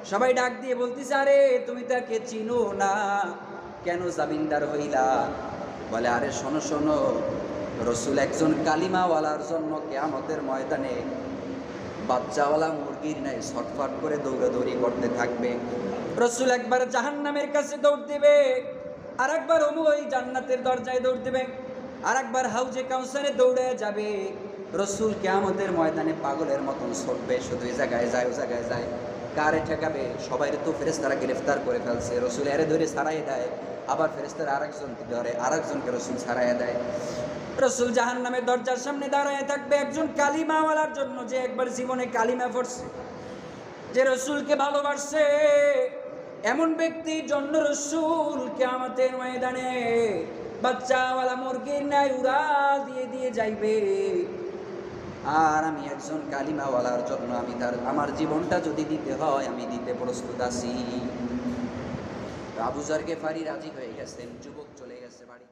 সবাই ডাক দিয়ে বলতেছে, আরে তুমি তাকে চিনো না, কেন জামিনদার হইলা? বলে, আরে শোনো শোনো, রসুল একজন কালিমাওয়ালার জন্য কিয়ামতের ময়দানে বাচ্চাওয়ালা মুরগির নাই ছটফট করে দৌড়াদৌড়ি করতে থাকবে। রসুল একবার জাহান্নামের কাছে দৌড় দিবে, আর একবার ওই জান্নাতের দরজায় দৌড় দিবে, আর একবার হাউজে কাউসারে দৌড়ে যাবে। রসুল কিয়ামতের ময়দানে পাগলের মতন ছুটবে, শুধু এই জায়গায় যায় ও জায়গায় যায়। কারে ঠেকাবে? সবাই তো ফেরেশতারা গ্রেফতার করে ফেলছে, রসুল এরে ধরে ছাড়াই দেয়, আবার ফেরেশতারা আরেকজনকে ধরে, আরেকজনকে রসুল ছাড়াইয়া দেয়। রসুল জাহান্নামের দরজার সামনে দাঁড়ায় থাকবে একজন কালিমাওয়ালার জন্য, যে একবার জীবনে কালিমা পড়ছে, যে রসুলকে ভালোবাসছে। এমন ব্যক্তির জন্য রসুল কিয়ামতের ময়দানে বাচ্চাওয়ালা মুরগির নাই উড়াল দিয়ে দিয়ে যাইবে। আর আমি একজন কালিমাওয়ালার জন্য আমার জীবনটা যদি দিতে হয়, আমি দিতে প্রস্তুত আছি। আবু যর গিফারি রাজি হয়ে গেছেন, যুবক চলে গেছে বাড়ি।